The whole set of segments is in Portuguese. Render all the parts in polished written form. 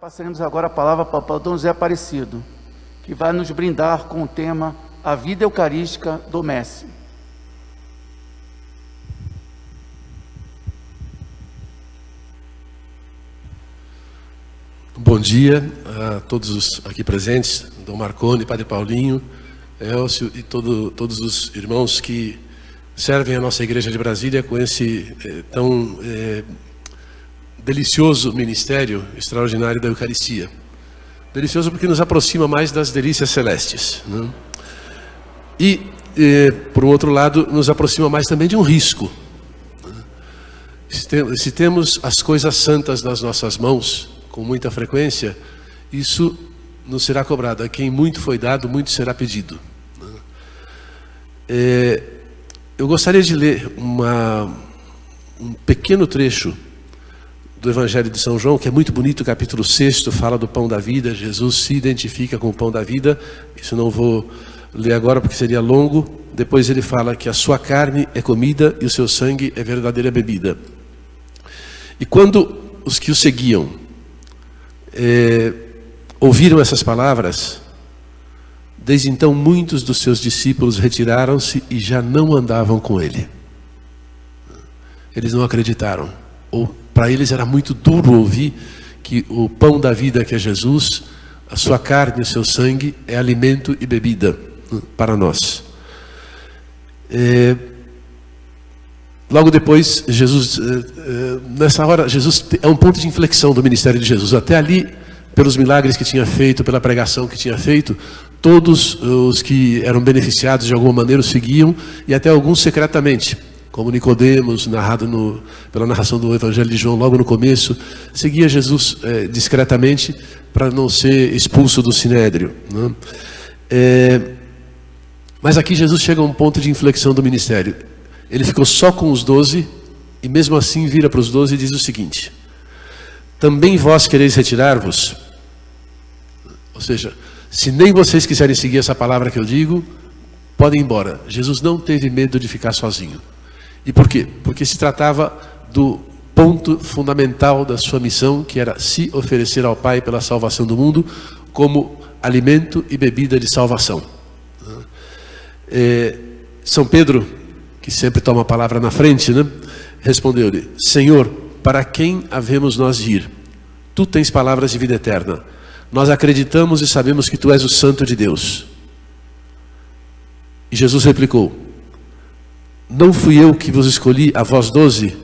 Passaremos agora a palavra para o Dom José Aparecido, que vai nos brindar com o tema A Vida Eucarística do Messi. Bom dia a todos os aqui presentes, Dom Marconi, Padre Paulinho, Elcio e todos os irmãos que servem a nossa Igreja de Brasília com esse tão delicioso ministério extraordinário da Eucaristia. Delicioso porque nos aproxima mais das delícias celestes, né? E, por um outro lado, nos aproxima mais também de um risco. Se temos as coisas santas nas nossas mãos, com muita frequência, isso nos será cobrado. A quem muito foi dado, muito será pedido. Eu gostaria de ler um pequeno trecho do Evangelho de São João, que é muito bonito. O capítulo 6 fala do pão da vida. Jesus se identifica com o pão da vida. Isso não vou ler agora porque seria longo. Depois ele fala que a sua carne é comida e o seu sangue é verdadeira bebida. E quando os que o seguiam ouviram essas palavras, desde então muitos dos seus discípulos retiraram-se e já não andavam com ele. Eles não acreditaram. Ou para eles era muito duro ouvir que o pão da vida, que é Jesus, a sua carne e o seu sangue é alimento e bebida para nós. Logo depois, Jesus, nessa hora, Jesus é um ponto de inflexão do ministério de Jesus. Até ali, pelos milagres que tinha feito, pela pregação que tinha feito, todos os que eram beneficiados de alguma maneira o seguiam, e até alguns secretamente, como Nicodemos, narrado pela narração do Evangelho de João logo no começo, seguia Jesus discretamente para não ser expulso do Sinédrio, né? Mas aqui Jesus chega a um ponto de inflexão do ministério. Ele ficou só com os 12 e mesmo assim vira para os 12 e diz o seguinte: também vós quereis retirar-vos? Ou seja, se nem vocês quiserem seguir essa palavra que eu digo, podem ir embora. Jesus não teve medo de ficar sozinho. E por quê? Porque se tratava do ponto fundamental da sua missão, que era se oferecer ao Pai pela salvação do mundo como alimento e bebida de salvação. São Pedro, que sempre toma a palavra na frente, né? Respondeu-lhe: Senhor, para quem havemos nós de ir? Tu tens palavras de vida eterna. Nós acreditamos e sabemos que tu és o Santo de Deus. E Jesus replicou: não fui eu que vos escolhi a vós 12?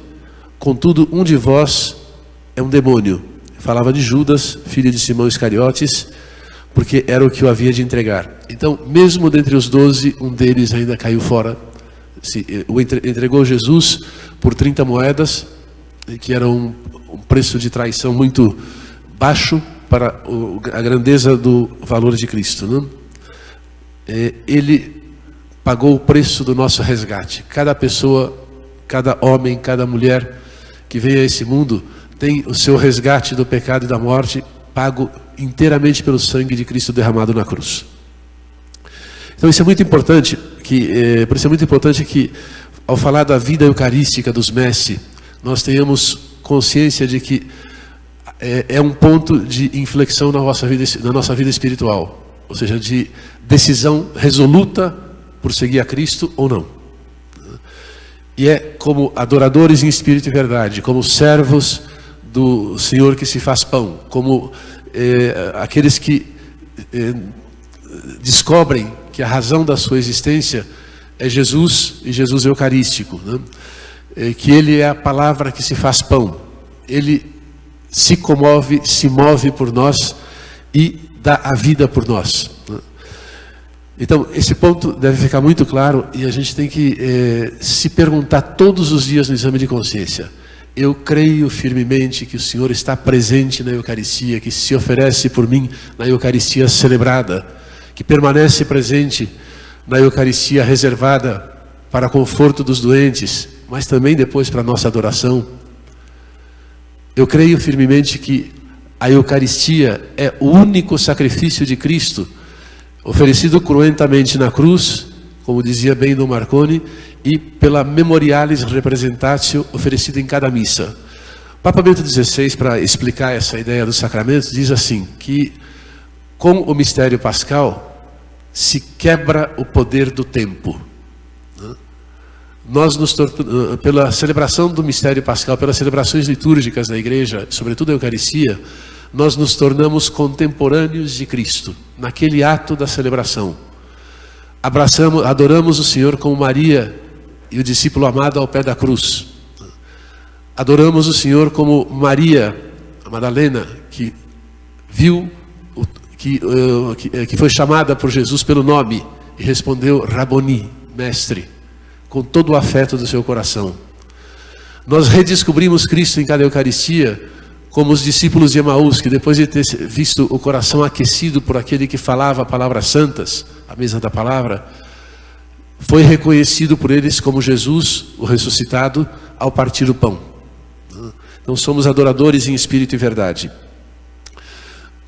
Contudo, um de vós é um demônio. Falava de Judas, filho de Simão Iscariotes, porque era o que o havia de entregar. Então, mesmo dentre os 12, um deles ainda caiu fora. Entregou Jesus por 30 moedas, que era um preço de traição muito baixo para a grandeza do valor de Cristo, né? Ele pagou o preço do nosso resgate. Cada pessoa, cada homem, cada mulher que veio a esse mundo tem o seu resgate do pecado e da morte pago inteiramente pelo sangue de Cristo derramado na cruz. Então isso é muito importante, por isso é muito importante que, ao falar da vida eucarística dos Messi, nós tenhamos consciência de que é um ponto de inflexão na nossa vida espiritual, ou seja, de decisão resoluta por seguir a Cristo ou não. E é como adoradores em espírito e verdade, como servos do Senhor que se faz pão, como aqueles que descobrem que a razão da sua existência é Jesus e Jesus eucarístico, né? Que Ele é a palavra que se faz pão. Ele se comove, se move por nós e dá a vida por nós, né? Então, esse ponto deve ficar muito claro e a gente tem que se perguntar todos os dias no exame de consciência: eu creio firmemente que o Senhor está presente na Eucaristia, que se oferece por mim na Eucaristia celebrada, que permanece presente na Eucaristia reservada para conforto dos doentes, mas também depois para a nossa adoração. Eu creio firmemente que a Eucaristia é o único sacrifício de Cristo, oferecido cruentamente na cruz, como dizia bem Dom Marconi, e pela Memorialis Representatio oferecida em cada missa. Papa Bento XVI, para explicar essa ideia dos sacramentos, diz assim, que com o mistério pascal se quebra o poder do tempo. Nós, pela celebração do mistério pascal, pelas celebrações litúrgicas da igreja, sobretudo a Eucaristia, nós nos tornamos contemporâneos de Cristo, naquele ato da celebração. Adoramos o Senhor como Maria e o discípulo amado ao pé da cruz. Adoramos o Senhor como Maria, a Madalena, que viu, que foi chamada por Jesus pelo nome e respondeu Raboni, mestre, com todo o afeto do seu coração. Nós redescobrimos Cristo em cada Eucaristia, como os discípulos de Emaús, que depois de ter visto o coração aquecido por aquele que falava palavras santas, a mesa da palavra, foi reconhecido por eles como Jesus, o ressuscitado, ao partir o pão. Então somos adoradores em espírito e verdade.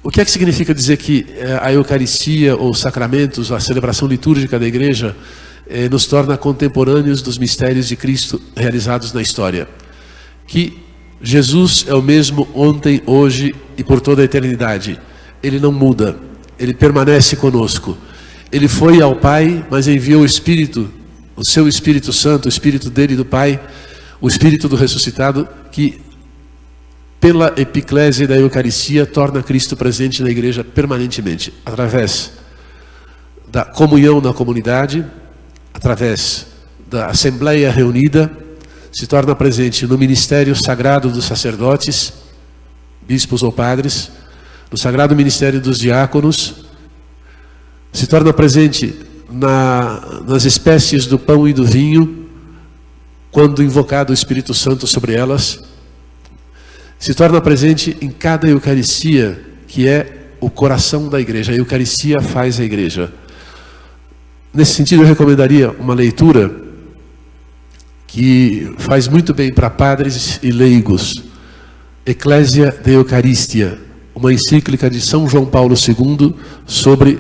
O que é que significa dizer que a Eucaristia, ou os sacramentos, a celebração litúrgica da igreja, nos torna contemporâneos dos mistérios de Cristo realizados na história? Que Jesus é o mesmo ontem, hoje e por toda a eternidade. Ele não muda, ele permanece conosco. Ele foi ao Pai, mas enviou o Espírito, o seu Espírito Santo, o Espírito dele e do Pai, o Espírito do ressuscitado, que pela epiclésia da Eucaristia torna Cristo presente na igreja permanentemente, através da comunhão na comunidade, através da Assembleia reunida, se torna presente no ministério sagrado dos sacerdotes, bispos ou padres, no sagrado ministério dos diáconos, se torna presente nas espécies do pão e do vinho, quando invocado o Espírito Santo sobre elas, se torna presente em cada Eucaristia, que é o coração da igreja. A Eucaristia faz a igreja. Nesse sentido, eu recomendaria uma leitura que faz muito bem para padres e leigos. Ecclesia de Eucaristia, uma encíclica de São João Paulo II sobre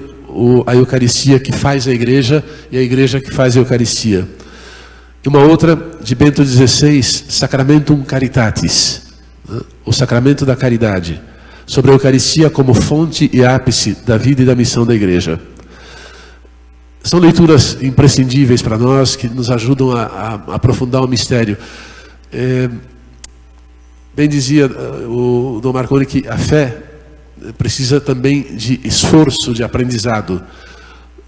a Eucaristia que faz a igreja e a igreja que faz a Eucaristia. E uma outra de Bento XVI, Sacramentum Caritatis, o sacramento da caridade, sobre a Eucaristia como fonte e ápice da vida e da missão da igreja. São leituras imprescindíveis para nós, que nos ajudam a aprofundar o mistério. Bem dizia o Dom Marconi que a fé precisa também de esforço, de aprendizado.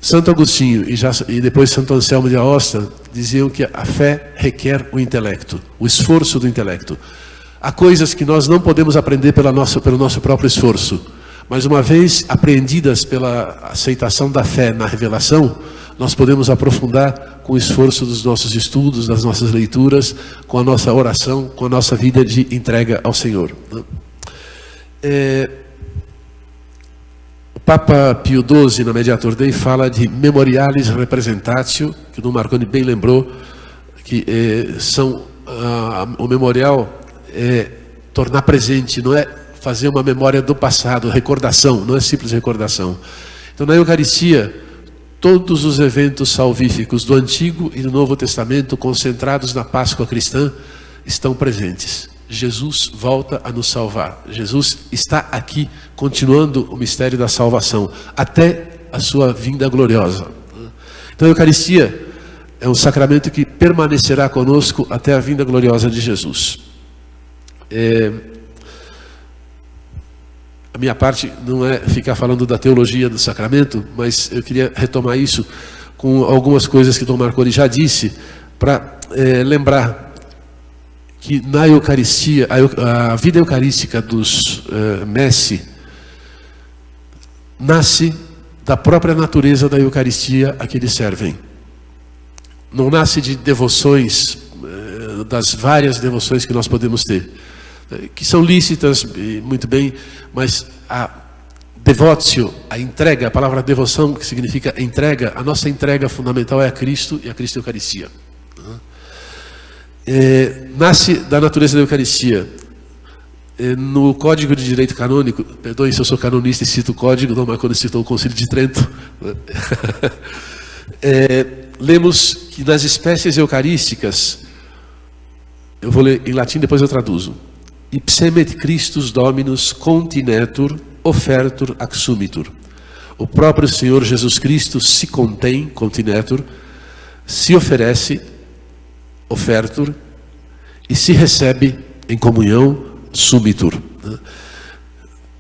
Santo Agostinho e depois Santo Anselmo de Aosta diziam que a fé requer o intelecto, o esforço do intelecto. Há coisas que nós não podemos aprender pelo nosso próprio esforço, mas uma vez apreendidas pela aceitação da fé na revelação, nós podemos aprofundar com o esforço dos nossos estudos, das nossas leituras, com a nossa oração, com a nossa vida de entrega ao Senhor. O Papa Pio XII, na Mediator Dei, fala de memorialis representatio, que o Dom Marconi bem lembrou, que o memorial é tornar presente, não é fazer uma memória do passado, recordação, não é simples recordação. Então, na Eucaristia, todos os eventos salvíficos do Antigo e do Novo Testamento, concentrados na Páscoa cristã, estão presentes. Jesus volta a nos salvar. Jesus está aqui, continuando o mistério da salvação, até a sua vinda gloriosa. Então, a Eucaristia é um sacramento que permanecerá conosco até a vinda gloriosa de Jesus. A minha parte não é ficar falando da teologia do sacramento, mas eu queria retomar isso com algumas coisas que Dom Marconi já disse, para lembrar que na Eucaristia, a vida eucarística dos Messi nasce da própria natureza da Eucaristia a que eles servem. Não nasce de devoções, das várias devoções que nós podemos ter, que são lícitas, muito bem, mas a devotio, a entrega, a palavra devoção, que significa entrega, a nossa entrega fundamental é a Cristo e a Cristo Eucaristia. Nasce da natureza da Eucaristia. No Código de Direito Canônico, perdoe se eu sou canonista e cito o Código, Dom Marconi citou o Concílio de Trento, lemos que nas espécies eucarísticas, eu vou ler em latim, depois eu traduzo. ipsemet Christus Dominus continetur, offertur ac sumitur. O próprio Senhor Jesus Cristo se contém, continetur, se oferece, offertur, e se recebe em comunhão, sumitur.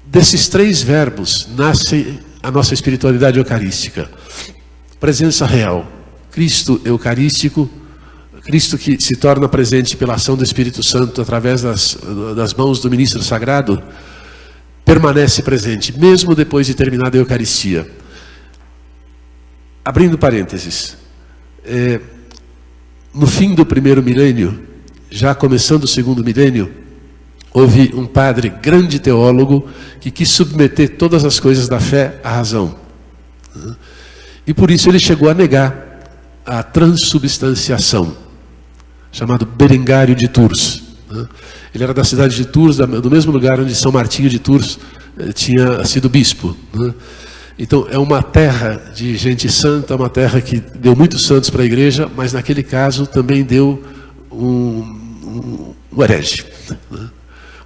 Desses três verbos nasce a nossa espiritualidade eucarística. Presença real, Cristo eucarístico, Cristo que se torna presente pela ação do Espírito Santo através das mãos do ministro sagrado, permanece presente, mesmo depois de terminada a Eucaristia. Abrindo parênteses, no fim do primeiro milênio, já começando o segundo milênio, houve um padre, grande teólogo, que quis submeter todas as coisas da fé à razão. E por isso ele chegou a negar a transubstanciação, chamado Berengário de Tours. Ele era da cidade de Tours, do mesmo lugar onde São Martinho de Tours tinha sido bispo. Então é uma terra de gente santa, uma terra que deu muitos santos para a igreja, mas naquele caso também deu um herege,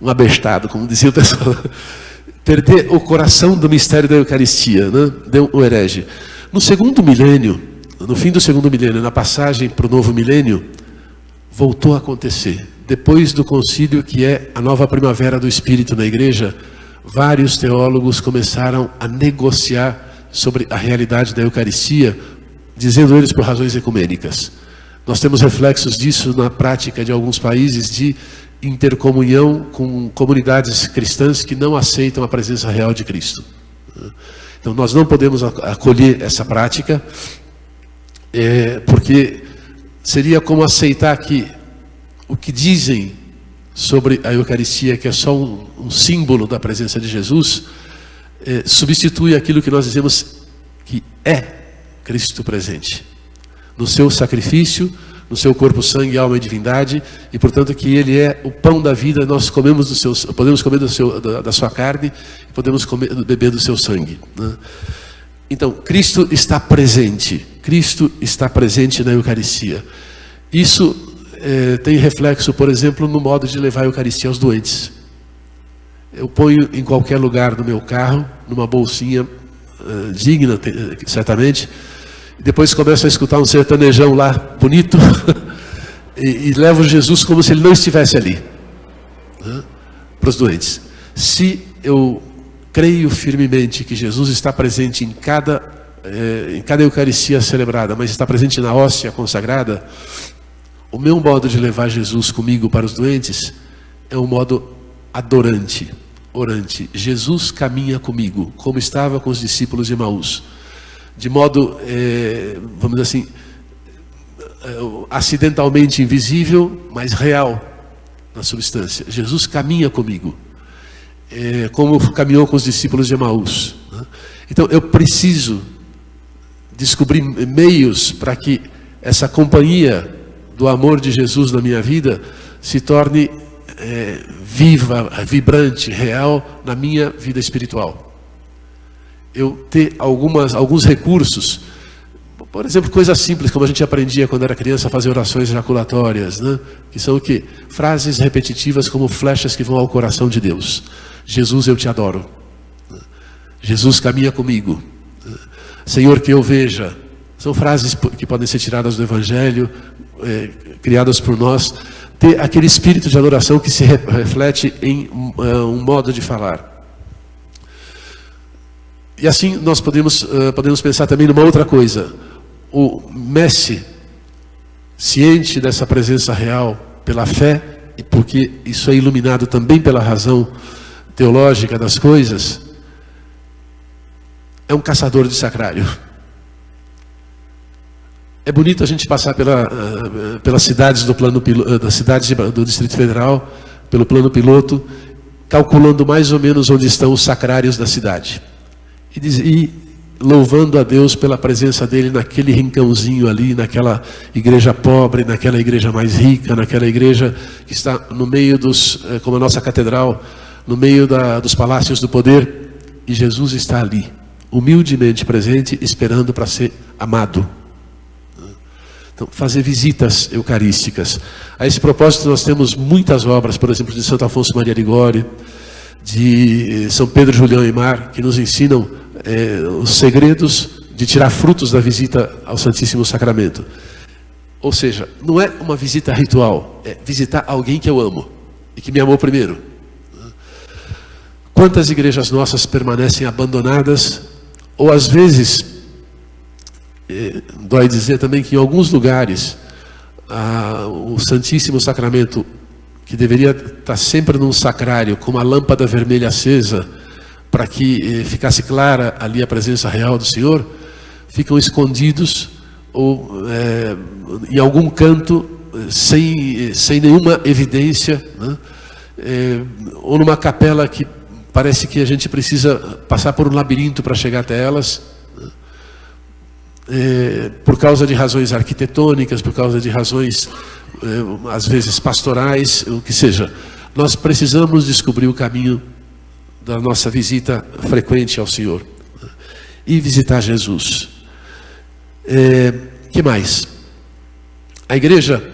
um abestado, como dizia o pessoal. Perder o coração do mistério da Eucaristia, deu um herege. No segundo milênio, no fim do segundo milênio, na passagem para o novo milênio, voltou a acontecer. Depois do concílio, que é a nova primavera do Espírito na igreja, vários teólogos começaram a negociar sobre a realidade da Eucaristia, dizendo eles por razões ecumênicas. Nós temos reflexos disso na prática de alguns países de intercomunhão com comunidades cristãs que não aceitam a presença real de Cristo. Então nós não podemos acolher essa prática, porque seria como aceitar que o que dizem sobre a Eucaristia, que é só um símbolo da presença de Jesus, substitui aquilo que nós dizemos que é Cristo presente, no seu sacrifício, no seu corpo, sangue, alma e divindade, e portanto que Ele é o pão da vida. Nós comemos podemos comer da sua carne, podemos beber do seu sangue. Então, Cristo está presente na Eucaristia. Isso tem reflexo, por exemplo, no modo de levar a Eucaristia aos doentes. Eu ponho em qualquer lugar do meu carro, numa bolsinha digna, certamente, e depois começo a escutar um sertanejão lá, bonito, e levo Jesus como se Ele não estivesse ali, para os doentes. Se eu creio firmemente que Jesus está presente em cada Eucaristia celebrada, mas está presente na hóstia consagrada, o meu modo de levar Jesus comigo para os doentes é um modo adorante, orante. Jesus caminha comigo, como estava com os discípulos de Emaús, de modo, vamos dizer assim, acidentalmente invisível, mas real na substância. Jesus caminha comigo, como caminhou com os discípulos de Emaús. Então eu preciso descobrir meios para que essa companhia do amor de Jesus na minha vida se torne viva, vibrante, real na minha vida espiritual. Eu ter alguns recursos, por exemplo, coisas simples como a gente aprendia quando era criança a fazer orações ejaculatórias, que são o quê? Frases repetitivas como flechas que vão ao coração de Deus. Jesus, eu te adoro. Jesus, caminha comigo. Senhor, que eu veja. São frases que podem ser tiradas do Evangelho, criadas por nós. Ter aquele espírito de adoração que se reflete em um modo de falar. E assim nós podemos pensar também numa outra coisa. O Messi, ciente dessa presença real pela fé, e porque isso é iluminado também pela razão teológica das coisas, é um caçador de sacrário. É bonito a gente passar pelas cidades do Distrito Federal, pelo plano piloto, calculando mais ou menos onde estão os sacrários da cidade. E louvando a Deus pela presença dele naquele rincãozinho ali, naquela igreja pobre, naquela igreja mais rica, naquela igreja que está no meio como a nossa catedral, no meio dos palácios do poder, e Jesus está ali, humildemente presente, esperando para ser amado. Então, fazer visitas eucarísticas. A esse propósito, nós temos muitas obras, por exemplo, de Santo Afonso Maria Ligori, de São Pedro Julião Aimar, que nos ensinam os segredos de tirar frutos da visita ao Santíssimo Sacramento. Ou seja, não é uma visita ritual, é visitar alguém que eu amo e que me amou primeiro. Quantas igrejas nossas permanecem abandonadas, ou às vezes, dói dizer também que em alguns lugares, o Santíssimo Sacramento, que deveria estar sempre num sacrário, com uma lâmpada vermelha acesa, para que ficasse clara ali a presença real do Senhor, ficam escondidos, ou em algum canto, sem nenhuma evidência, né? Ou numa capela que parece que a gente precisa passar por um labirinto para chegar até elas, por causa de razões arquitetônicas, por causa de razões, às vezes, pastorais, o que seja. Nós precisamos descobrir o caminho da nossa visita frequente ao Senhor e visitar Jesus. Que mais? A igreja,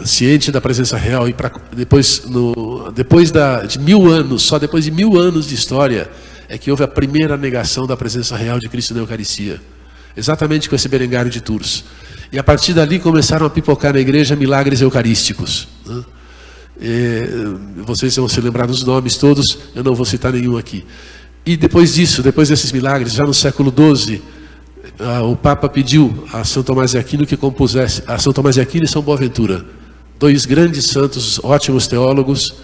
ciente da presença real, e depois de 1000 anos, só depois de 1000 anos de história, é que houve a primeira negação da presença real de Cristo na Eucaristia. Exatamente com esse Berengário de Tours. E a partir dali começaram a pipocar na igreja milagres eucarísticos, né? Vocês vão se lembrar dos nomes todos, eu não vou citar nenhum aqui. E depois disso, depois desses milagres, já no século XII, o Papa pediu a São Tomás de Aquino que compusesse, a São Tomás de Aquino e São Boaventura, dois grandes santos, ótimos teólogos,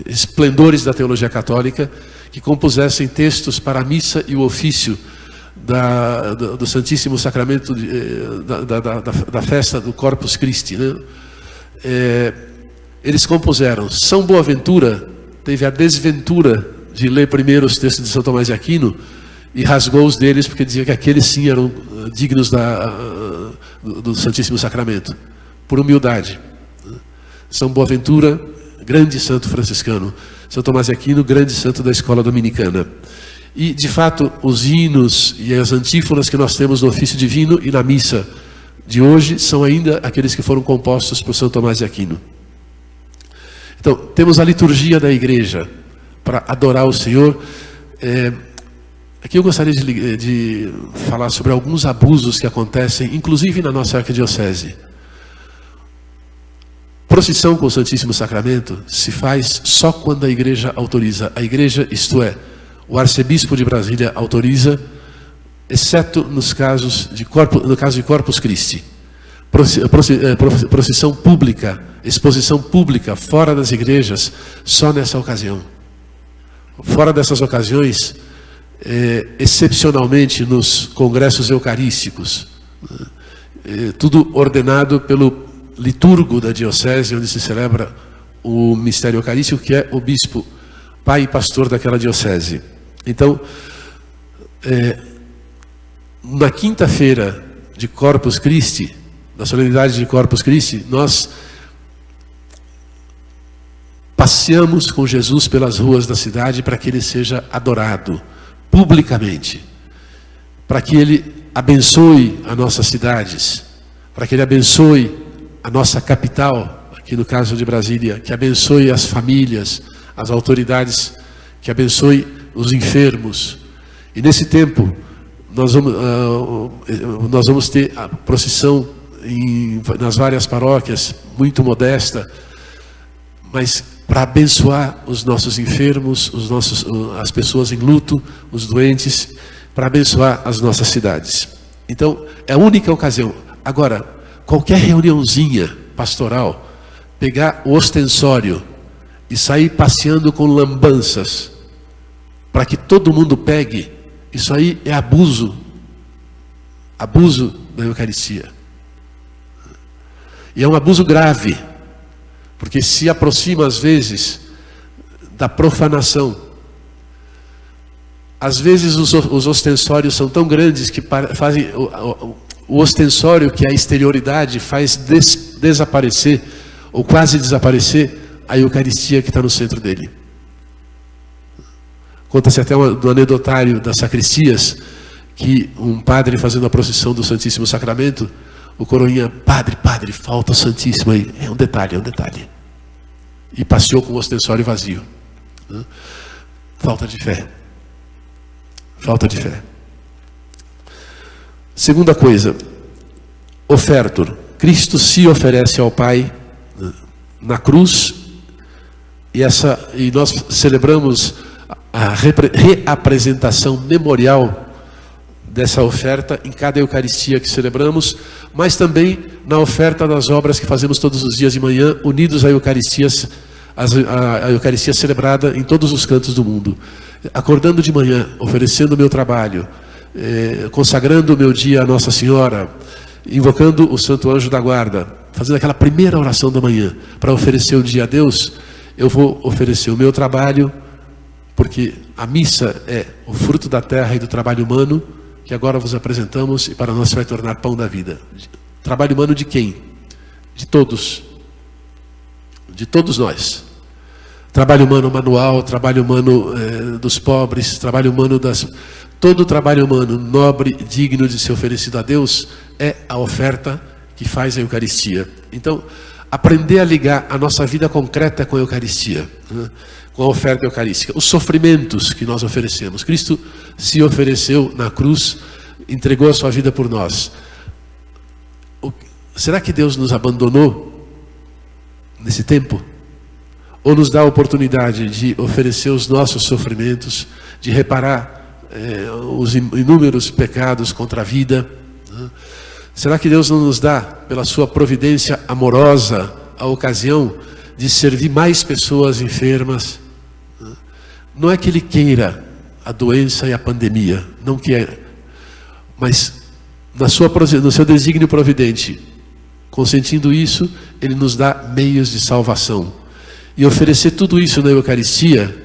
esplendores da teologia católica, que compusessem textos para a missa e o ofício do Santíssimo Sacramento, da festa do Corpus Christi, né? Eles compuseram. São Boaventura teve a desventura de ler primeiro os textos de São Tomás de Aquino e rasgou os deles, porque dizia que aqueles sim eram dignos do Santíssimo Sacramento, por humildade. São Boaventura, grande santo franciscano. São Tomás de Aquino, grande santo da escola dominicana. E, de fato, os hinos e as antífonas que nós temos no ofício divino e na missa de hoje são ainda aqueles que foram compostos por São Tomás de Aquino. Então, temos a liturgia da igreja para adorar o Senhor. Aqui eu gostaria de falar sobre alguns abusos que acontecem, inclusive na nossa arquidiocese. Procissão com o Santíssimo Sacramento se faz só quando a igreja autoriza. A igreja, isto é, o arcebispo de Brasília autoriza, exceto no caso de Corpus Christi. Procissão pública, exposição pública, fora das igrejas, só nessa ocasião. Fora dessas ocasiões, excepcionalmente nos congressos eucarísticos, tudo ordenado pelo liturgo da diocese, onde se celebra o mistério eucarístico, que é o bispo, pai e pastor daquela diocese. Então, na quinta-feira de Corpus Christi, na solenidade de Corpus Christi, nós passeamos com Jesus pelas ruas da cidade para que ele seja adorado publicamente, para que ele abençoe as nossas cidades, para que ele abençoe a nossa capital, aqui no caso de Brasília, que abençoe as famílias, as autoridades, que abençoe os enfermos. E nesse tempo nós vamos ter a procissão nas várias paróquias, muito modesta, mas para abençoar os nossos enfermos, as pessoas em luto, os doentes, para abençoar as nossas cidades. Então, é a única ocasião. Agora, qualquer reuniãozinha pastoral, pegar o ostensório e sair passeando com lambanças, para que todo mundo pegue, isso aí é abuso da Eucaristia. E é um abuso grave, porque se aproxima às vezes da profanação. Às vezes os ostensórios são tão grandes que fazem o ostensório, que é a exterioridade, faz desaparecer, ou quase desaparecer, a Eucaristia que está no centro dele. Conta-se até do anedotário das sacristias, que um padre fazendo a procissão do Santíssimo Sacramento, O coroinha, padre, falta Santíssima aí. É um detalhe. E passeou com o ostensório vazio. Falta de fé. Segunda coisa, ofertor. Cristo se oferece ao Pai na cruz, e nós celebramos a reapresentação memorial dessa oferta em cada Eucaristia que celebramos, mas também na oferta das obras que fazemos todos os dias de manhã, unidos à Eucaristia celebrada em todos os cantos do mundo. Acordando de manhã, oferecendo o meu trabalho, consagrando o meu dia à Nossa Senhora, invocando o Santo Anjo da Guarda, fazendo aquela primeira oração da manhã para oferecer o dia a Deus. Eu vou oferecer o meu trabalho, porque a missa é o fruto da terra e do trabalho humano, que agora vos apresentamos e para nós vai tornar pão da vida. Trabalho humano de quem? De todos. De todos nós. Trabalho humano manual, trabalho humano dos pobres, trabalho humano todo trabalho humano nobre, digno de ser oferecido a Deus, é a oferta que faz a Eucaristia. Então, aprender a ligar a nossa vida concreta com a Eucaristia, com a oferta eucarística, os sofrimentos que nós oferecemos. Cristo se ofereceu na cruz, entregou a sua vida por nós. Será que Deus nos abandonou nesse tempo? Ou nos dá a oportunidade de oferecer os nossos sofrimentos, de reparar os inúmeros pecados contra a vida? Será que Deus não nos dá, pela sua providência amorosa, a ocasião de servir mais pessoas enfermas? Não é que Ele queira a doença e a pandemia, não quer, mas no seu desígnio providente, consentindo isso, Ele nos dá meios de salvação. E oferecer tudo isso na Eucaristia,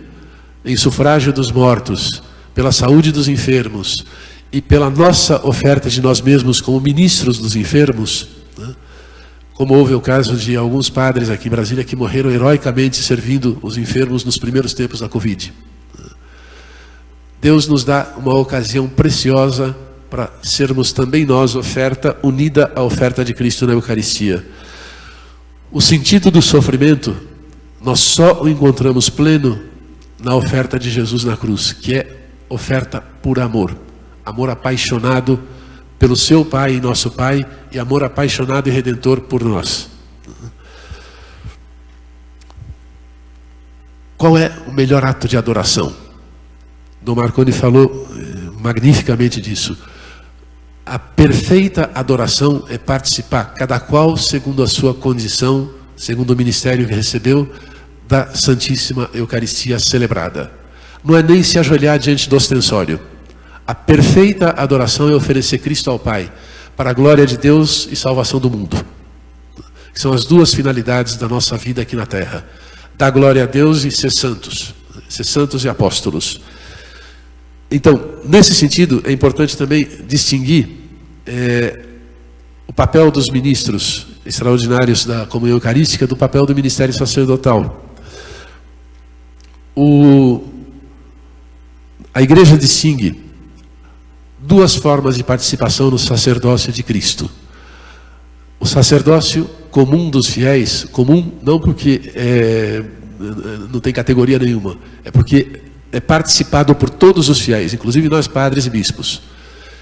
em sufrágio dos mortos, pela saúde dos enfermos e pela nossa oferta de nós mesmos como ministros dos enfermos, como houve o caso de alguns padres aqui em Brasília que morreram heroicamente servindo os enfermos nos primeiros tempos da Covid. Deus nos dá uma ocasião preciosa para sermos também nós oferta unida à oferta de Cristo na Eucaristia. O sentido do sofrimento nós só o encontramos pleno na oferta de Jesus na cruz, que é oferta por amor. Amor apaixonado pelo seu Pai e nosso Pai, e amor apaixonado e redentor por nós. Qual é o melhor ato de adoração? Dom Marconi falou magnificamente disso. A perfeita adoração é participar, cada qual segundo a sua condição, segundo o ministério que recebeu, da Santíssima Eucaristia celebrada. Não é nem se ajoelhar diante do ostensório. A perfeita adoração é oferecer Cristo ao Pai, para a glória de Deus e salvação do mundo. Que são as duas finalidades da nossa vida aqui na terra. Dar glória a Deus e ser santos e apóstolos. Então, nesse sentido, é importante também distinguir o papel dos ministros extraordinários da comunhão eucarística do papel do ministério sacerdotal. A Igreja distingue duas formas de participação no sacerdócio de Cristo. O sacerdócio comum dos fiéis, comum não porque não tem categoria nenhuma, é porque é participado por todos os fiéis, inclusive nós padres e bispos.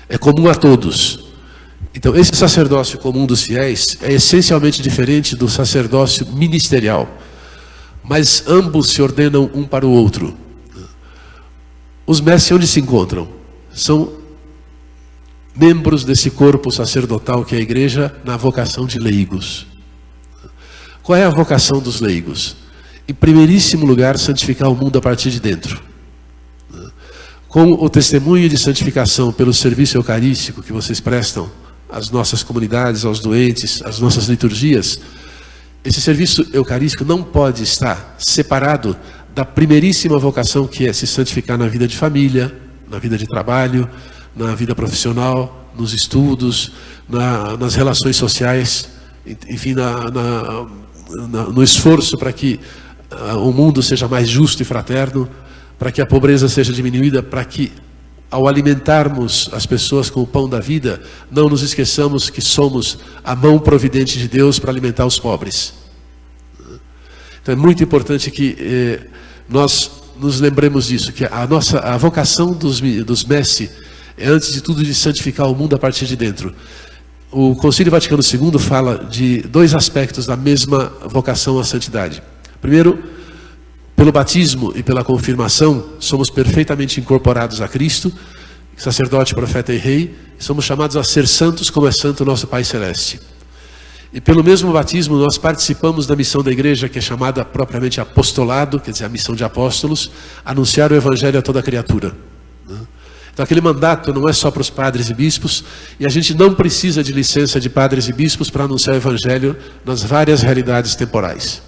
É comum a todos. Então esse sacerdócio comum dos fiéis é essencialmente diferente do sacerdócio ministerial, mas ambos se ordenam um para o outro. Os mestres onde se encontram? São membros desse corpo sacerdotal que é a Igreja, na vocação de leigos. Qual é a vocação dos leigos? Em primeiríssimo lugar, santificar o mundo a partir de dentro. Com o testemunho de santificação pelo serviço eucarístico que vocês prestam às nossas comunidades, aos doentes, às nossas liturgias, esse serviço eucarístico não pode estar separado da primeiríssima vocação que é se santificar na vida de família, na vida de trabalho, na vida profissional, nos estudos, nas relações sociais, enfim, no esforço para que o mundo seja mais justo e fraterno, para que a pobreza seja diminuída, para que ao alimentarmos as pessoas com o pão da vida, não nos esqueçamos que somos a mão providente de Deus para alimentar os pobres. Então é muito importante que nós nos lembremos disso, que a vocação dos messi é, antes de tudo, de santificar o mundo a partir de dentro. O Concílio Vaticano II fala de dois aspectos da mesma vocação à santidade. Primeiro, pelo batismo e pela confirmação, somos perfeitamente incorporados a Cristo, sacerdote, profeta e rei, e somos chamados a ser santos como é santo o nosso Pai Celeste. E pelo mesmo batismo nós participamos da missão da igreja, que é chamada propriamente apostolado, quer dizer, a missão de apóstolos, anunciar o evangelho a toda criatura. Então aquele mandato não é só para os padres e bispos, e a gente não precisa de licença de padres e bispos para anunciar o evangelho nas várias realidades temporais,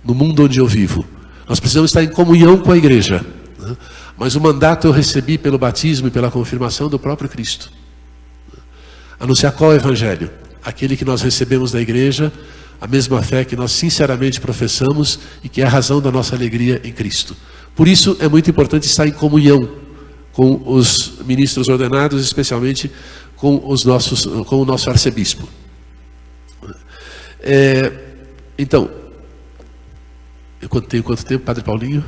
no mundo onde eu vivo. Nós precisamos estar em comunhão com a igreja, mas o mandato eu recebi pelo batismo e pela confirmação do próprio Cristo. Anunciar qual é o evangelho? Aquele que nós recebemos da igreja, a mesma fé que nós sinceramente professamos e que é a razão da nossa alegria em Cristo. Por isso é muito importante estar em comunhão com os ministros ordenados, especialmente com o nosso arcebispo. Então, quanto tempo, Padre Paulinho?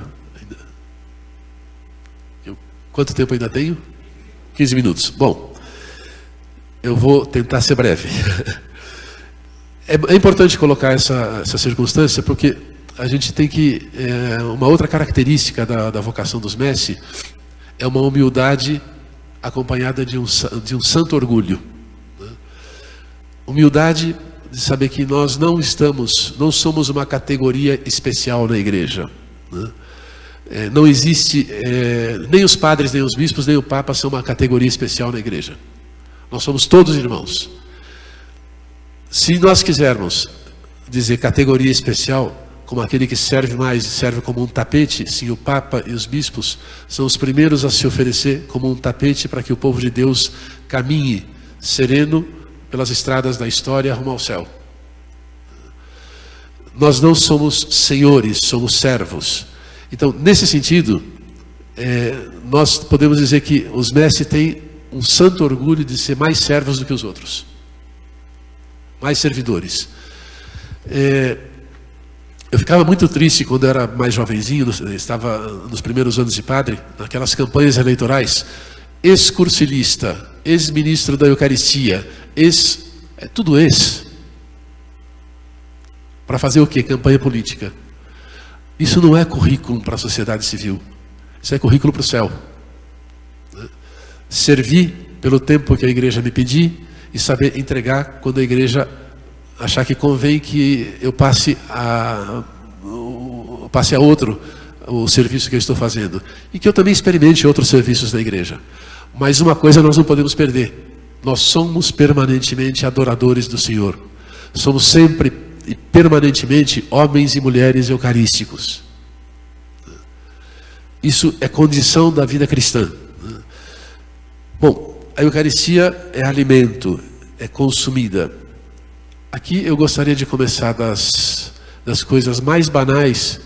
Quanto tempo ainda tenho? 15 minutos. Bom, eu vou tentar ser breve. É importante colocar essa circunstância, porque a gente tem que... uma outra característica da vocação dos messi é uma humildade acompanhada de um santo orgulho. Humildade de saber que nós não somos uma categoria especial na igreja. Não existe, nem os padres, nem os bispos, nem o Papa são uma categoria especial na igreja. Nós somos todos irmãos. Se nós quisermos dizer categoria especial, como aquele que serve mais e serve como um tapete, sim, o Papa e os bispos são os primeiros a se oferecer como um tapete para que o povo de Deus caminhe sereno pelas estradas da história rumo ao céu. Nós não somos senhores, somos servos. Então, nesse sentido, nós podemos dizer que os messi têm um santo orgulho de ser mais servos do que os outros, mais servidores. Eu ficava muito triste quando eu era mais jovenzinho, estava nos primeiros anos de padre, naquelas campanhas eleitorais, ex-cursilista, ex-ministro da Eucaristia, tudo ex. Para fazer o quê? Campanha política. Isso não é currículo para a sociedade civil, isso é currículo para o céu. Servir pelo tempo que a igreja me pedir e saber entregar quando a igreja achar que convém que eu passe a outro o serviço que eu estou fazendo. E que eu também experimente outros serviços da igreja. Mas uma coisa nós não podemos perder. Nós somos permanentemente adoradores do Senhor. Somos sempre e permanentemente homens e mulheres eucarísticos. Isso é condição da vida cristã. Bom, a Eucaristia é alimento, é consumida. Aqui eu gostaria de começar das coisas mais banais,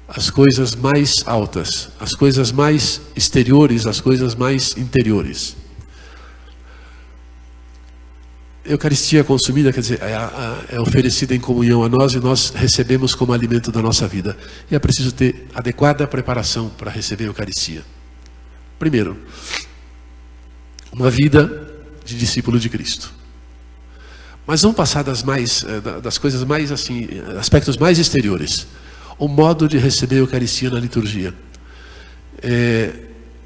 as coisas mais altas, as coisas mais exteriores, as coisas mais interiores. Eucaristia consumida, quer dizer, é oferecida em comunhão a nós e nós recebemos como alimento da nossa vida. E é preciso ter adequada preparação para receber a Eucaristia. Primeiro, uma vida de discípulo de Cristo. Mas vamos passar das coisas mais assim, aspectos mais exteriores. O modo de receber a Eucaristia na liturgia.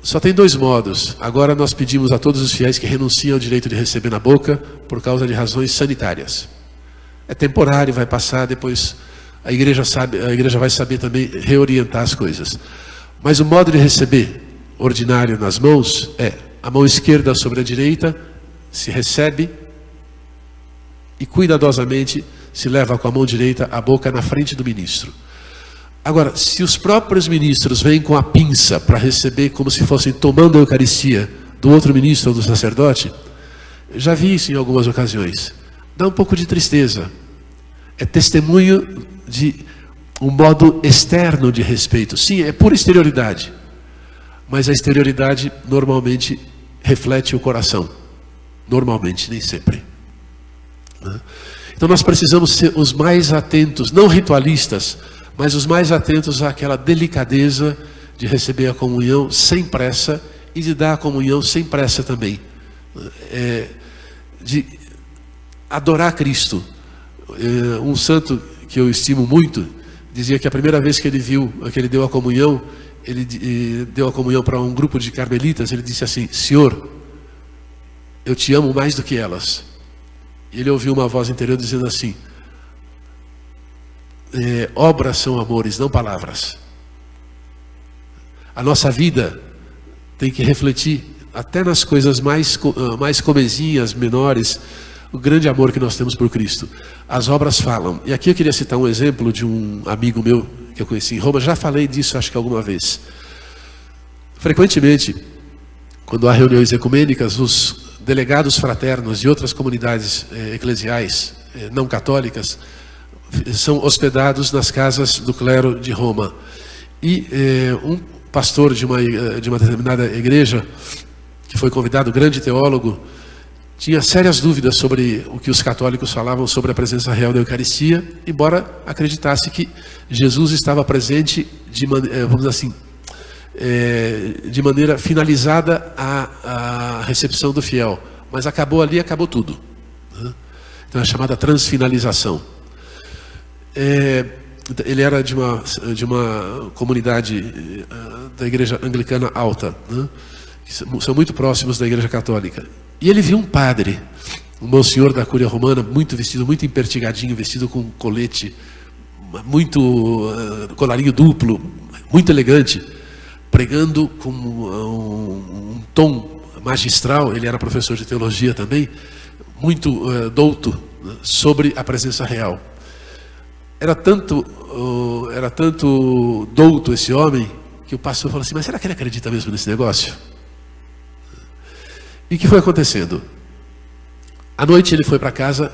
Só tem dois modos. Agora nós pedimos a todos os fiéis que renunciem ao direito de receber na boca por causa de razões sanitárias. É temporário, vai passar, depois a igreja vai saber também reorientar as coisas. Mas o modo de receber ordinário nas mãos é a mão esquerda sobre a direita, se recebe e cuidadosamente se leva com a mão direita a boca na frente do ministro. Agora, se os próprios ministros vêm com a pinça para receber como se fossem tomando a Eucaristia do outro ministro ou do sacerdote, já vi isso em algumas ocasiões. Dá um pouco de tristeza. É testemunho de um modo externo de respeito. Sim, é pura exterioridade. Mas a exterioridade normalmente reflete o coração. Normalmente, nem sempre. Então nós precisamos ser os mais atentos, não ritualistas, mas os mais atentos àquela delicadeza de receber a comunhão sem pressa e de dar a comunhão sem pressa também. De adorar Cristo. Um santo que eu estimo muito dizia que a primeira vez que ele deu a comunhão, ele deu a comunhão para um grupo de carmelitas, ele disse assim: Senhor, eu te amo mais do que elas. E ele ouviu uma voz interior dizendo assim: obras são amores, não palavras. A nossa vida tem que refletir, até nas coisas mais comezinhas, menores, o grande amor que nós temos por Cristo. As obras falam. E aqui eu queria citar um exemplo de um amigo meu que eu conheci em Roma. Já falei disso, acho que alguma vez. Frequentemente, quando há reuniões ecumênicas, os delegados fraternos de outras comunidades eclesiais não católicas são hospedados nas casas do clero de Roma. E um pastor de uma determinada igreja, que foi convidado, grande teólogo, tinha sérias dúvidas sobre o que os católicos falavam sobre a presença real da Eucaristia, embora acreditasse que Jesus estava presente vamos dizer assim, de maneira finalizada a recepção do fiel. Mas acabou ali, acabou tudo. Então é a chamada transfinalização. Ele era de uma comunidade da igreja anglicana alta, que são muito próximos da igreja católica. E ele viu um padre, um monsenhor da Cúria Romana, muito vestido, muito empertigadinho, vestido com colete, muito colarinho duplo, muito elegante, pregando com um tom magistral. Ele era professor de teologia também, muito douto sobre a presença real. Era tanto douto esse homem, que o pastor falou assim: mas será que ele acredita mesmo nesse negócio? E o que foi acontecendo? À noite ele foi para casa,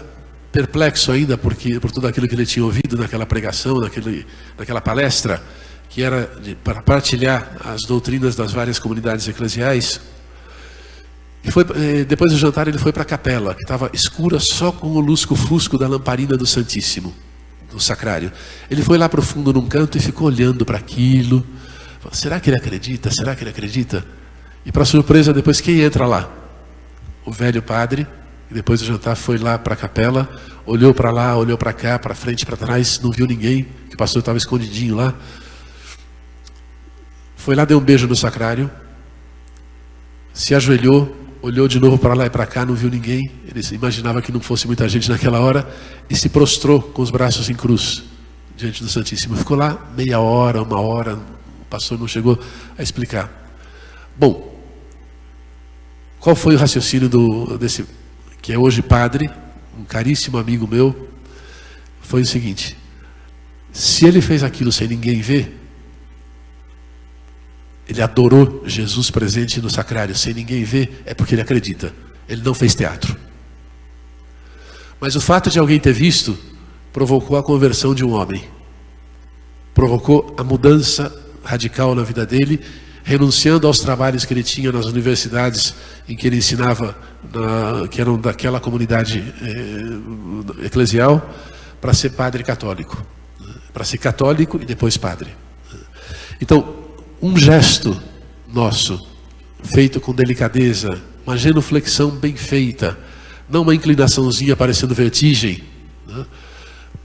perplexo ainda, por tudo aquilo que ele tinha ouvido naquela pregação, naquela palestra, que era para partilhar as doutrinas das várias comunidades eclesiais. E depois do jantar ele foi para a capela, que estava escura só com o lusco-fusco da lamparina do Santíssimo, do sacrário. Ele foi lá para o fundo num canto e ficou olhando para aquilo. Falou: será que ele acredita? Será que ele acredita? E para surpresa, depois quem entra lá? O velho padre. E depois do jantar foi lá para a capela, olhou para lá, olhou para cá, para frente, para trás, não viu ninguém, que o pastor estava escondidinho lá. Foi lá, deu um beijo no sacrário, se ajoelhou, olhou de novo para lá e para cá, não viu ninguém. Ele imaginava que não fosse muita gente naquela hora e se prostrou com os braços em cruz diante do Santíssimo. Ficou lá meia hora, uma hora, o pastor não chegou a explicar. Bom, qual foi o raciocínio desse, que é hoje padre, um caríssimo amigo meu? Foi o seguinte: se ele fez aquilo sem ninguém ver, ele adorou Jesus presente no sacrário sem ninguém ver, é porque ele acredita. Ele não fez teatro. Mas o fato de alguém ter visto provocou a conversão de um homem, provocou a mudança radical na vida dele, renunciando aos trabalhos que ele tinha nas universidades em que ele ensinava, que eram daquela comunidade eclesial, para ser padre católico, para ser católico e depois padre. Então, um gesto nosso, feito com delicadeza, uma genuflexão bem feita, não uma inclinaçãozinha parecendo vertigem,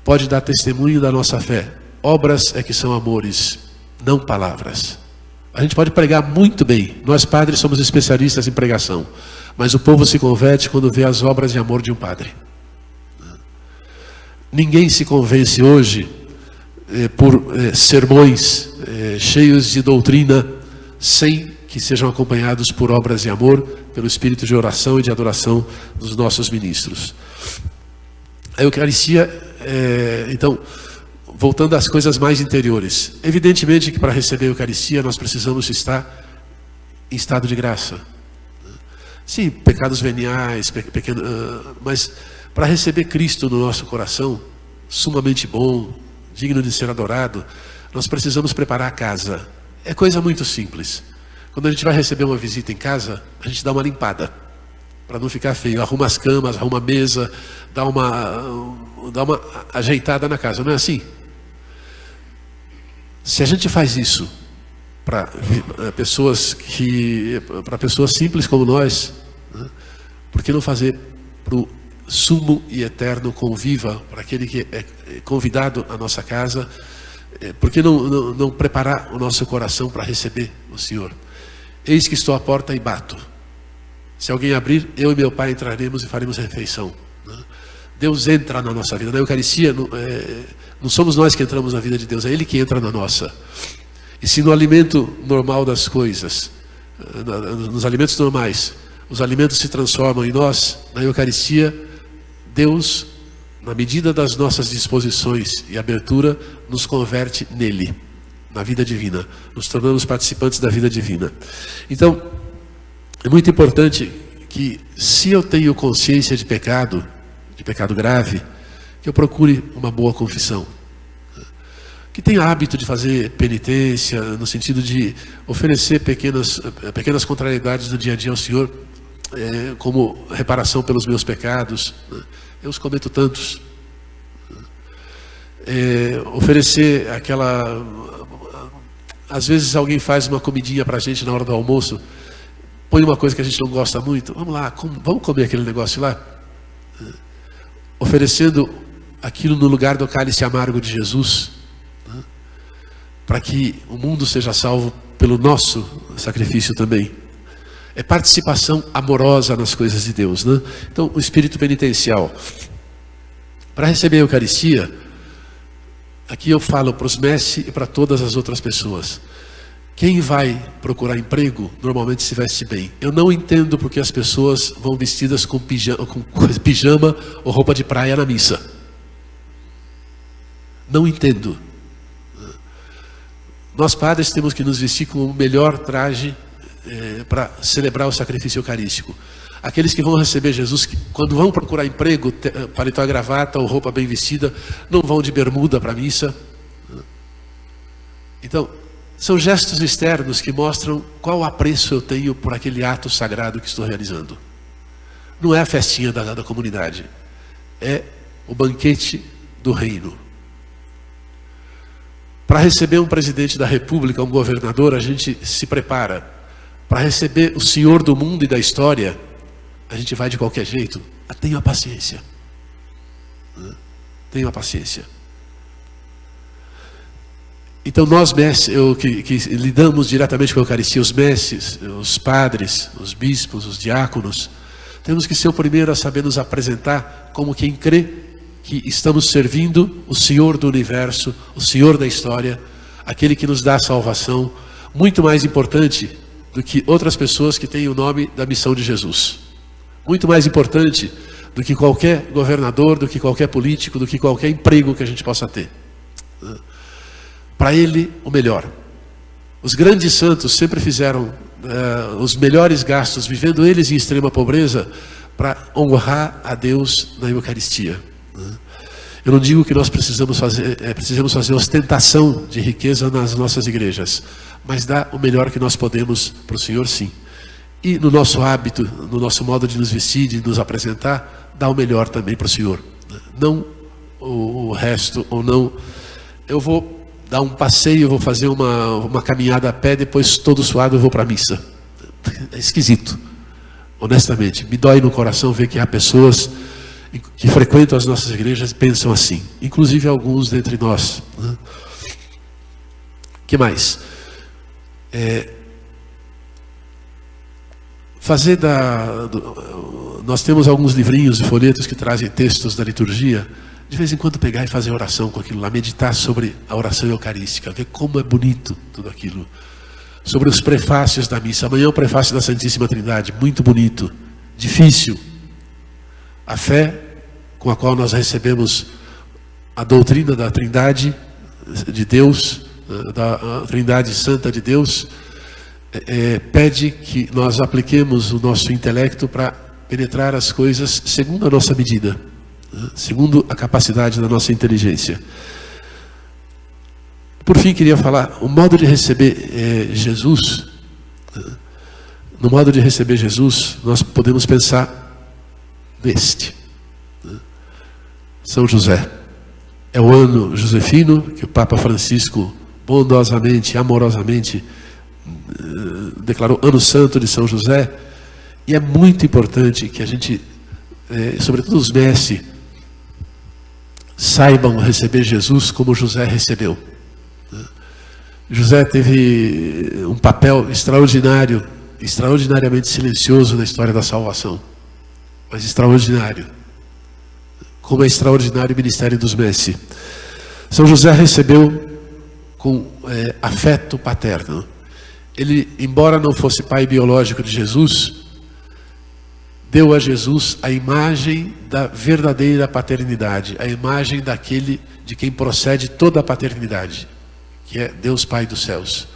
pode dar testemunho da nossa fé. Obras é que são amores, não palavras. A gente pode pregar muito bem, nós padres somos especialistas em pregação, mas o povo se converte quando vê as obras de amor de um padre. Ninguém se convence hoje por sermões cheios de doutrina, sem que sejam acompanhados por obras de amor, pelo espírito de oração e de adoração dos nossos ministros. A Eucaristia, então, voltando às coisas mais interiores. Evidentemente que para receber a Eucaristia nós precisamos estar em estado de graça. Sim, pecados veniais, mas para receber Cristo no nosso coração, sumamente bom, digno de ser adorado, nós precisamos preparar a casa. É coisa muito simples. Quando a gente vai receber uma visita em casa, a gente dá uma limpada, para não ficar feio. Arruma as camas, arruma a mesa, dá uma ajeitada na casa, não é assim? Se a gente faz isso para pessoas simples como nós, né, por que não fazer para o sumo e eterno conviva, para aquele que é convidado à nossa casa? Por que não preparar o nosso coração para receber o Senhor? Eis que estou à porta e bato. Se alguém abrir, eu e meu Pai entraremos e faremos refeição. Deus entra na nossa vida. Na Eucaristia, não somos nós que entramos na vida de Deus, é Ele que entra na nossa. E se no alimento normal das coisas, nos alimentos normais, os alimentos se transformam em nós, na Eucaristia, Deus, na medida das nossas disposições e abertura, nos converte nele, na vida divina. Nos tornamos participantes da vida divina. Então, é muito importante que, se eu tenho consciência de pecado grave, que eu procure uma boa confissão. Que tenha hábito de fazer penitência, no sentido de oferecer pequenas contrariedades do dia a dia ao Senhor, como reparação pelos meus pecados. Eu os cometo tantos. Oferecer às vezes alguém faz uma comidinha para a gente na hora do almoço, põe uma coisa que a gente não gosta muito, vamos lá, vamos comer aquele negócio lá. Oferecendo aquilo no lugar do cálice amargo de Jesus, né, para que o mundo seja salvo pelo nosso sacrifício também. É participação amorosa nas coisas de Deus, né? Então, o espírito penitencial. Para receber a Eucaristia, aqui eu falo para os mestres e para todas as outras pessoas. Quem vai procurar emprego, normalmente se veste bem. Eu não entendo porque as pessoas vão vestidas com pijama ou roupa de praia na missa. Não entendo. Nós padres temos que nos vestir com o melhor traje para celebrar o sacrifício eucarístico. Aqueles que vão receber Jesus, quando vão procurar emprego, paletó e gravata ou roupa bem vestida, não vão de bermuda para a missa. Então, são gestos externos que mostram qual apreço eu tenho por aquele ato sagrado que estou realizando. Não é a festinha da comunidade, é o banquete do reino. Para receber um presidente da república, um governador, a gente se prepara. Para receber o Senhor do mundo e da história, a gente vai de qualquer jeito. Tenha paciência. Tenha paciência. Então nós mestres, que lidamos diretamente com a Eucaristia, os mestres, os padres, os bispos, os diáconos, temos que ser o primeiro a saber nos apresentar como quem crê que estamos servindo o Senhor do universo, o Senhor da história, aquele que nos dá a salvação, muito mais importante do que outras pessoas que têm o nome da missão de Jesus. Muito mais importante do que qualquer governador, do que qualquer político, do que qualquer emprego que a gente possa ter. Para ele, o melhor. Os grandes santos sempre fizeram os melhores gastos, vivendo eles em extrema pobreza, para honrar a Deus na Eucaristia. Eu não digo que nós precisamos fazer ostentação de riqueza nas nossas igrejas, mas dar o melhor que nós podemos para o Senhor, sim. E no nosso hábito, no nosso modo de nos vestir, de nos apresentar, dar o melhor também para o Senhor. Não o resto, ou não. Eu vou dar um passeio, vou fazer uma caminhada a pé, depois todo suado eu vou para a missa. É esquisito. Honestamente, me dói no coração ver que há pessoas que frequentam as nossas igrejas e pensam assim. Inclusive alguns dentre nós. Que mais? Nós temos alguns livrinhos e folhetos que trazem textos da liturgia. De vez em quando pegar e fazer oração com aquilo lá, meditar sobre a oração eucarística, ver como é bonito tudo aquilo. Sobre os prefácios da missa. Amanhã é o prefácio da Santíssima Trindade, muito bonito, difícil. A fé com a qual nós recebemos a doutrina da Trindade de Deus, da Trindade Santa de Deus, pede que nós apliquemos o nosso intelecto para penetrar as coisas segundo a nossa medida, segundo a capacidade da nossa inteligência. Por fim, queria falar, o modo de receber Jesus No modo de receber Jesus, nós podemos pensar neste. São José. É o ano josefino que o Papa Francisco bondosamente, amorosamente declarou ano santo de São José. E é muito importante que a gente, sobretudo os mestres, saibam receber Jesus como José recebeu. José teve um papel extraordinário, extraordinariamente silencioso na história da salvação, mas extraordinário, como é extraordinário o ministério dos mestres. São José recebeu com afeto paterno. Ele, embora não fosse pai biológico de Jesus, deu a Jesus a imagem da verdadeira paternidade, a imagem daquele de quem procede toda a paternidade, que é Deus Pai dos céus.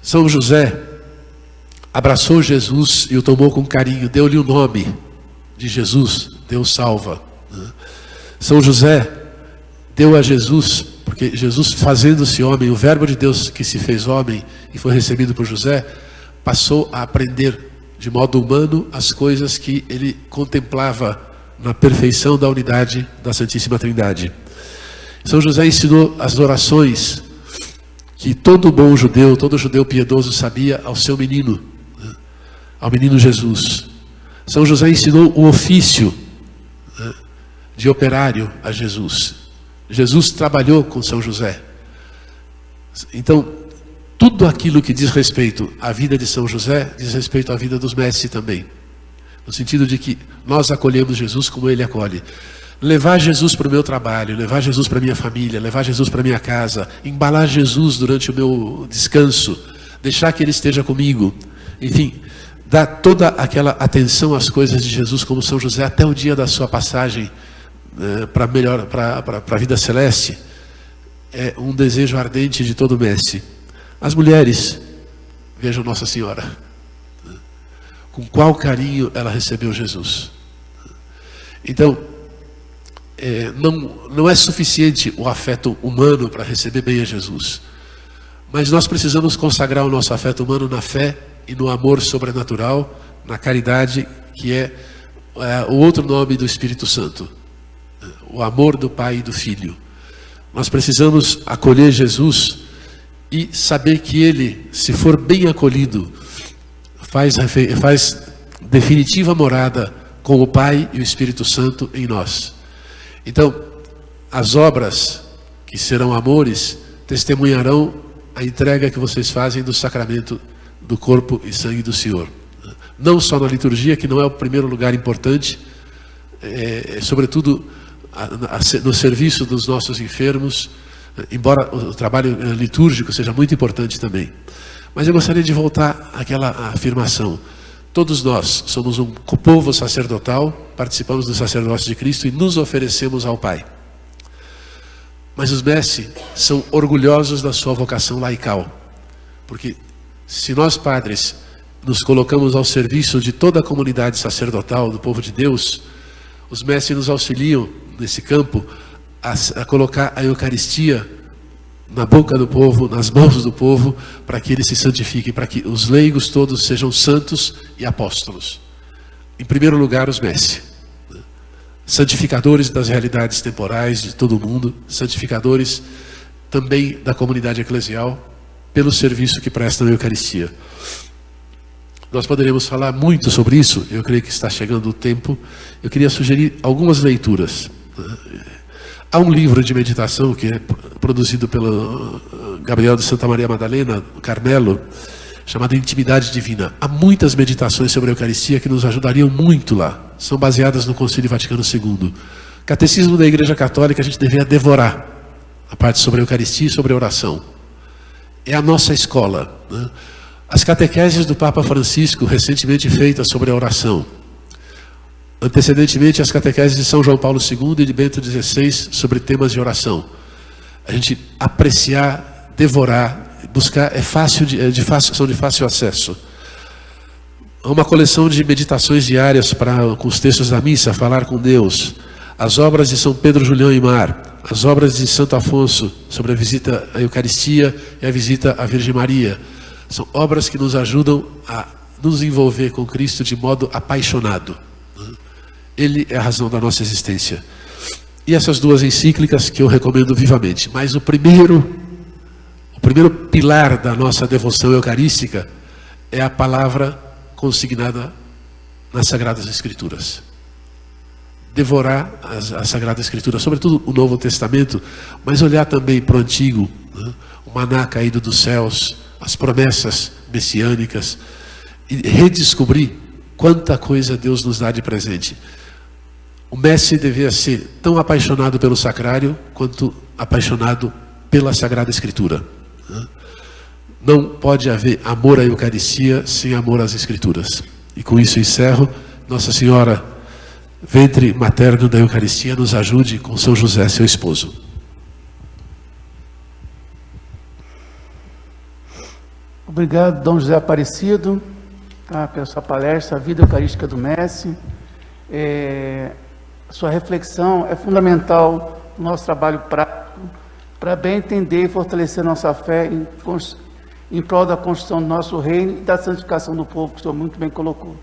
São José abraçou Jesus e o tomou com carinho, deu-lhe o nome de Jesus, Deus salva. São José deu a Jesus, porque Jesus, fazendo-se homem, o verbo de Deus que se fez homem e foi recebido por José, passou a aprender de modo humano as coisas que ele contemplava na perfeição da unidade da Santíssima Trindade. São José ensinou as orações que todo bom judeu, todo judeu piedoso sabia ao seu menino, ao menino Jesus. São José ensinou o ofício de operário a Jesus. Jesus trabalhou com São José. Então, tudo aquilo que diz respeito à vida de São José, diz respeito à vida dos mestres também. No sentido de que nós acolhemos Jesus como Ele acolhe. Levar Jesus para o meu trabalho, levar Jesus para a minha família, levar Jesus para a minha casa, embalar Jesus durante o meu descanso, deixar que Ele esteja comigo. Enfim, dar toda aquela atenção às coisas de Jesus como São José até o dia da sua passagem para a vida celeste. É um desejo ardente de todo mestre. As mulheres, vejam Nossa Senhora, com qual carinho ela recebeu Jesus. Então, não é suficiente o afeto humano para receber bem a Jesus, mas nós precisamos consagrar o nosso afeto humano na fé e no amor sobrenatural, na caridade, que é o outro nome do Espírito Santo, o amor do Pai e do Filho. Nós precisamos acolher Jesus e saber que Ele, se for bem acolhido, faz definitiva morada com o Pai e o Espírito Santo em nós. Então, as obras que serão amores testemunharão a entrega que vocês fazem do sacramento do corpo e sangue do Senhor. Não só na liturgia, que não é o primeiro lugar importante, sobretudo no serviço dos nossos enfermos, embora o trabalho litúrgico seja muito importante também. Mas eu gostaria de voltar àquela afirmação. Todos nós somos um povo sacerdotal, participamos do sacerdócio de Cristo e nos oferecemos ao Pai. Mas os mestres são orgulhosos da sua vocação laical, porque se nós padres nos colocamos ao serviço de toda a comunidade sacerdotal do povo de Deus, os mestres nos auxiliam nesse campo a colocar a Eucaristia na boca do povo, nas mãos do povo, para que ele se santifique, para que os leigos todos sejam santos e apóstolos. Em primeiro lugar, os mestres, santificadores das realidades temporais de todo o mundo, santificadores também da comunidade eclesial, pelo serviço que prestam a Eucaristia. Nós poderíamos falar muito sobre isso, eu creio que está chegando o tempo. Eu queria sugerir algumas leituras. Há um livro de meditação que é produzido pelo Gabriel de Santa Maria Madalena, Carmelo, chamado Intimidade Divina. Há muitas meditações sobre a Eucaristia que nos ajudariam muito lá. São baseadas no Concílio Vaticano II. Catecismo da Igreja Católica a gente deveria devorar. A parte sobre a Eucaristia e sobre a oração. É a nossa escola, né? As catequeses do Papa Francisco, recentemente feitas sobre a oração. Antecedentemente, as catequeses de São João Paulo II e de Bento XVI sobre temas de oração. A gente apreciar, devorar, buscar, são de fácil acesso. Há uma coleção de meditações diárias com os textos da missa, Falar com Deus. As obras de São Pedro Julião e Mar. As obras de Santo Afonso sobre a visita à Eucaristia e a visita à Virgem Maria. São obras que nos ajudam a nos envolver com Cristo de modo apaixonado. Ele é a razão da nossa existência. E essas duas encíclicas que eu recomendo vivamente. Mas o primeiro pilar da nossa devoção eucarística é a palavra consignada nas Sagradas Escrituras. Devorar as Sagradas Escrituras, sobretudo o Novo Testamento, mas olhar também para o Antigo, né? O maná caído dos céus, as promessas messiânicas, e redescobrir quanta coisa Deus nos dá de presente. O Messi devia ser tão apaixonado pelo sacrário quanto apaixonado pela Sagrada Escritura. Não pode haver amor à Eucaristia sem amor às Escrituras. E com isso encerro. Nossa Senhora, ventre materno da Eucaristia, nos ajude com São José, seu esposo. Obrigado, Dom José Aparecido, pela sua palestra, a vida eucarística do Messi. Sua reflexão é fundamental no nosso trabalho prático, para bem entender e fortalecer nossa fé em prol da construção do nosso reino e da santificação do povo, que o senhor muito bem colocou.